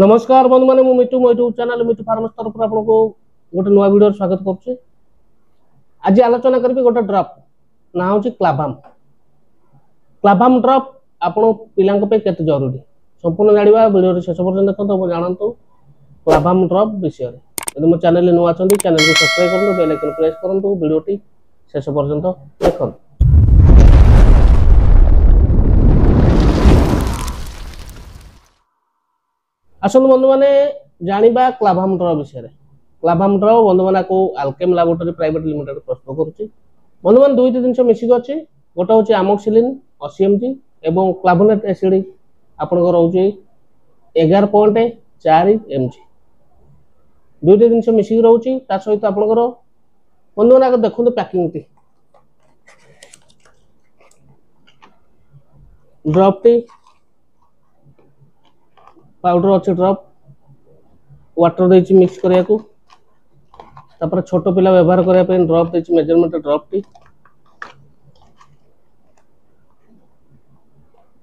नमस्कार बंधु माने मु मिटू मो यूट्यूब चैनल मिटू फार्मस तरफ आपको गोटे नुआ वीडियो स्वागत करुच्ची। आज आलोचना करी गोटे ड्रप ना हूँ क्लाभाम। क्लाभाम ड्रप आपण पिला केते जरूरी संपूर्ण जाना वीडियो शेष पर्यटन देखो जानतु क्लाभाम ड्रप विषय। यदि मो चैनल नुआ चैनल को सब्सक्राइब करूँ, बेल आइकन प्रेस करूँ, वीडियोटी शेष पर्यटन देखो। आसतु बंधु मैंने जानिबा क्लाभाम ड्रप विषय। क्लाभाम ड्रप बंधु मैंने को अल्केम लैबोरेटरी प्राइवेट लिमिटेड प्रस्तुत करुच्ची। बंधु मैंने दुईट जिन मिसिक अच्छी गोटे हूँ आमोक्सिलिन 80 mg और क्लाभोनेट एसिड आपंकर रोचे 11.4 mg। दुईट जिन मिसिक रोचे सहित आपंकर बंधु मैंने देखते packing T drop T powder अच्छे ड्रप वाटर देछि मिक्स करिया को तापर छोट पिला व्यवहार करिया पे ड्रप देछि मेजरमेंट ड्रप टी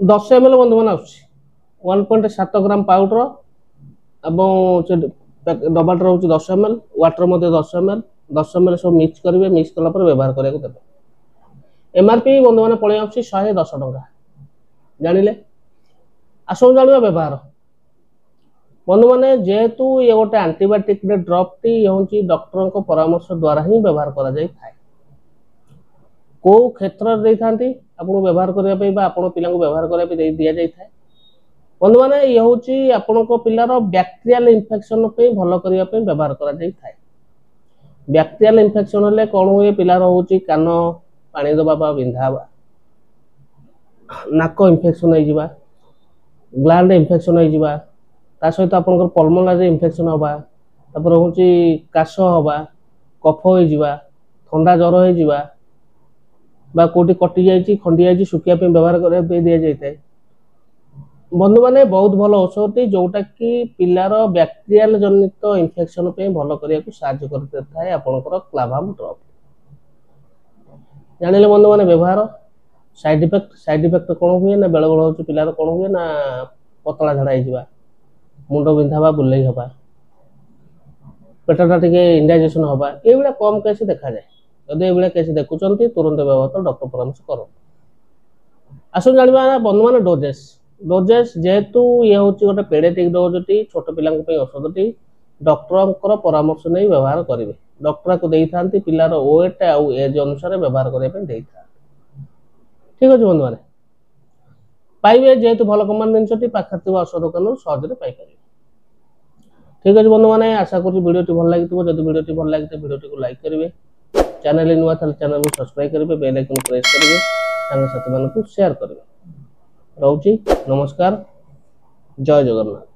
10 ml बंधु माने आछि 1.7 ग्राम पाउडर एवं डबाट रहउछि 10 ml वाटर मध्ये 10 ml सब मिक्स करिवे। मिक्स कला पर व्यवहार करिया को देबे। एमआरपी बंधु माने पळे आछि 110 टंका जानिले। आसो जानिबा व्यवहार बंधु मैंने जेहेतु ये गोटे आंटीबायोटिक ड्रप टी हूँ डॉक्टर को परामर्श द्वारा ही व्यवहार करा जाय थाए। को क्षेत्र दे थांती आपन व्यवहार करिया पे बा आपन पिला को व्यवहार करिया पे दे दिया जाय थाए। बंधु मैंने ये हूँ आपन को पिलार बैक्टीरियल इन्फेक्शन पे भलो करिया पे व्यवहार करा जाय थाए। बैक्टीरियल इन्फेक्शन हेले कोन हुए पिलार हूँ कान पानी दबा बा बिंधा बा नाक इन्फेक्शन हो जिबा ग्लैंड इन्फेक्शन हो जिबा ता सहित आपनकर पल्मोनरी इन्फेक्शन होबा तापर होची काश होबा कफ हो जिबा ठंडा ज्वर हो जिबा बा कोटी कटि जाईची खंडी जाईची सुकिया पे व्यवहार करे पे दिया जायते। बंधु माने बहुत भलो औषधि जोटा कि पिलार बैक्टीरियल जनित इन्फेक्शन पे भलो करिया को सहायता करते थाए आपनकर क्लाभाम ड्रप। जानिले बंधु माने व्यवहार साइड इफेक्ट कोन हुए ना बेले बेले होची पिलार कोन हुए ना पतला झड़ा हो जिबा मुंड बिंधा बुले हवा पेटा टे इंडाइजेशन हवा ये कम केस देखा जाए। जदि ये केस देखुं तुरंत व्यवहार डॉक्टर परामर्श कर। आस जाना बंधु मान डोजेस जेहेतु ये हूँ गोटे पेडियाट्रिक डोज टी छोट पिला औषध टी डॉक्टर परामर्श नहीं व्यवहार करेंगे। डॉक्टर को दे था पिलार वेट आउ एज अनुसार व्यवहार करने। ठीक अच्छे बंधु मैंने पाइबे जेहेतु भल कंपनी जिनस पाखे औषध दुकान सहज पाइपर। ठीक अच्छे बंधु मैंने आशा करूँ वीडियो भल लगी। जब वीडियो भल लगी वीडियो को लाइक करेंगे, चैनल नुआ चैनल को सब्सक्राइब करेंगे, बेल आइकन प्रेस करेंगे, सांग साथी मानक शेयर करेंगे। रोची नमस्कार, जय जगन्नाथ।